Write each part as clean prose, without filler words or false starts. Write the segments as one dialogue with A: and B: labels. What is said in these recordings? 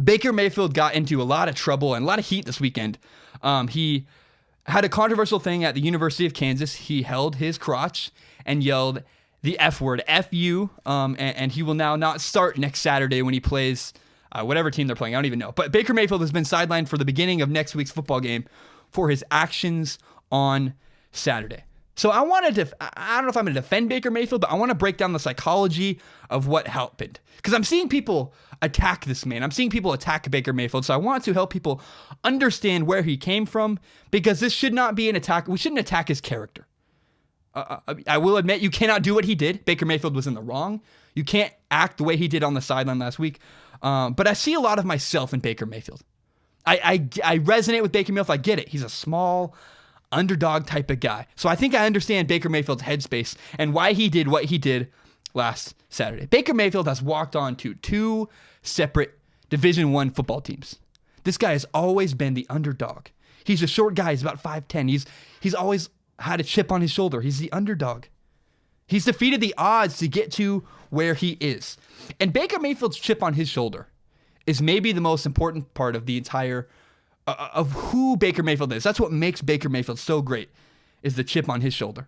A: Baker Mayfield got into a lot of trouble and a lot of heat this weekend. He had a controversial thing at the University of Kansas. He held his crotch and yelled the F word, F you, and he will now not start next Saturday when he plays whatever team they're playing. I don't even know. But Baker Mayfield has been sidelined for the beginning of next week's football game for his actions on Saturday. So I don't know if I'm going to defend Baker Mayfield, but I want to break down the psychology of what happened. Because I'm seeing people attack this man. I'm seeing people attack Baker Mayfield. So I want to help people understand where he came from, because this should not be an attack. We shouldn't attack his character. I will admit, you cannot do what he did. Baker Mayfield was in the wrong. You can't act the way he did on the sideline last week. But I see a lot of myself in Baker Mayfield. I resonate with Baker Mayfield. I get it. He's a small underdog type of guy. So I think I understand Baker Mayfield's headspace and why he did what he did last Saturday. Baker Mayfield has walked on to 2 separate Division I football teams. This guy has always been the underdog. He's a short guy. He's about 5'10". He's always had a chip on his shoulder. He's the underdog. He's defeated the odds to get to where he is. And Baker Mayfield's chip on his shoulder is maybe the most important part of the entire of who Baker Mayfield is. That's what makes Baker Mayfield so great, is the chip on his shoulder.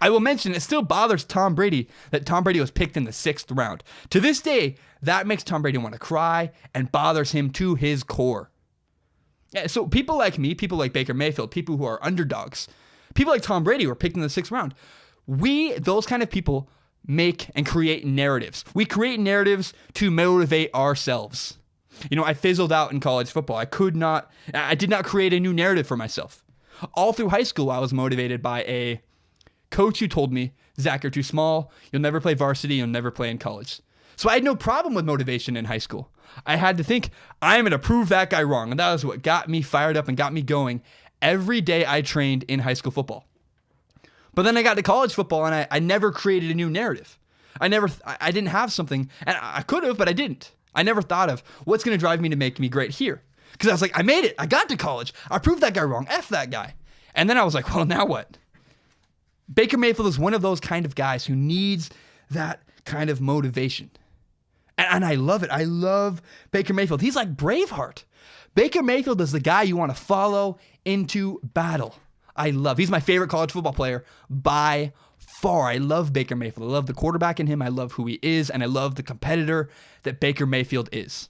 A: I will mention, it still bothers Tom Brady that Tom Brady was picked in the 6th round. To this day, that makes Tom Brady want to cry and bothers him to his core. Yeah, so people like me, people like Baker Mayfield, people who are underdogs, people like Tom Brady were picked in the 6th round. Those kind of people, make and create narratives. We create narratives to motivate ourselves. I fizzled out in college football. I did not create a new narrative for myself. All through high school, I was motivated by a coach who told me, Zach, you're too small. You'll never play varsity. You'll never play in college. So I had no problem with motivation in high school. I had to think, I'm going to prove that guy wrong. And that was what got me fired up and got me going every day I trained in high school football. But then I got to college football and I never created a new narrative. I didn't have something, and I could have, but I didn't. I never thought of what's going to drive me to make me great here. Because I was like, I made it. I got to college. I proved that guy wrong. F that guy. And then I was like, well, now what? Baker Mayfield is one of those kind of guys who needs that kind of motivation. And I love it. I love Baker Mayfield. He's like Braveheart. Baker Mayfield is the guy you want to follow into battle. He's my favorite college football player by far. I love Baker Mayfield. I love the quarterback in him. I love who he is. And I love the competitor that Baker Mayfield is.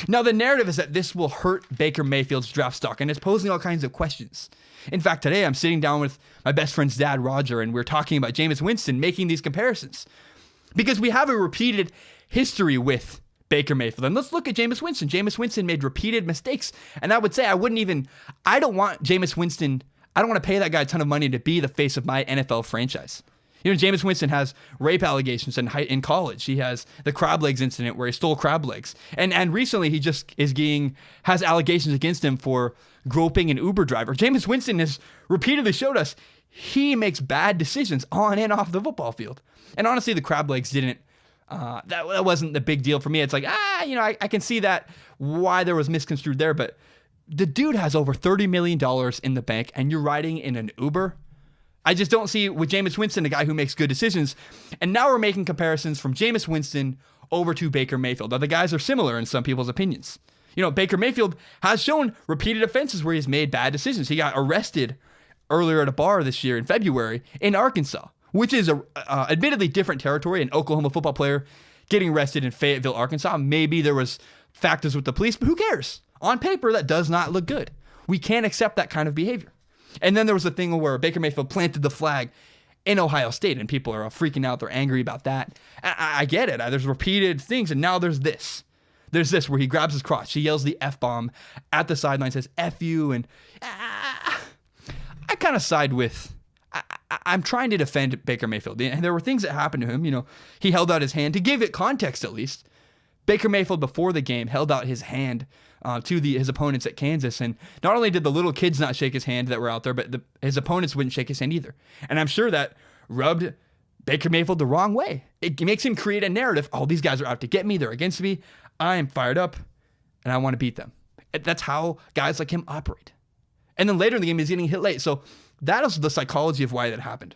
A: Now, the narrative is that this will hurt Baker Mayfield's draft stock, and it's posing all kinds of questions. In fact, today I'm sitting down with my best friend's dad, Roger, and we're talking about Jameis Winston, making these comparisons. Because we have a repeated history with Baker Mayfield. And let's look at Jameis Winston. Jameis Winston made repeated mistakes. And I would say I don't want Jameis Winston, I don't want to pay that guy a ton of money to be the face of my NFL franchise. Jameis Winston has rape allegations in college. He has the crab legs incident where he stole crab legs. And recently he just has allegations against him for groping an Uber driver. Jameis Winston has repeatedly showed us he makes bad decisions on and off the football field. And honestly, the crab legs that wasn't the big deal for me. It's like, I can see that why there was misconstrued there, but the dude has over $30 million in the bank and you're riding in an Uber. I just don't see with Jameis Winston, a guy who makes good decisions. And now we're making comparisons from Jameis Winston over to Baker Mayfield. Now, the guys are similar in some people's opinions. Baker Mayfield has shown repeated offenses where he's made bad decisions. He got arrested earlier at a bar this year in February in Arkansas, which is admittedly different territory. An Oklahoma football player getting arrested in Fayetteville, Arkansas. Maybe there was factors with the police, but who cares? On paper, that does not look good. We can't accept that kind of behavior. And then there was a thing where Baker Mayfield planted the flag in Ohio State, and people are freaking out. They're angry about that. I get it. There's repeated things, and now there's this. There's this where he grabs his crotch. He yells the F-bomb at the sideline, says, F you, and I kind of side with... I'm trying to defend Baker Mayfield. And there were things that happened to him. He held out his hand. To give it context, at least, Baker Mayfield, before the game, held out his hand to his opponents at Kansas. And not only did the little kids not shake his hand that were out there, but his opponents wouldn't shake his hand either. And I'm sure that rubbed Baker Mayfield the wrong way. It makes him create a narrative. Oh, these guys are out to get me. They're against me. I am fired up, and I want to beat them. That's how guys like him operate. And then later in the game, he's getting hit late. So that is the psychology of why that happened.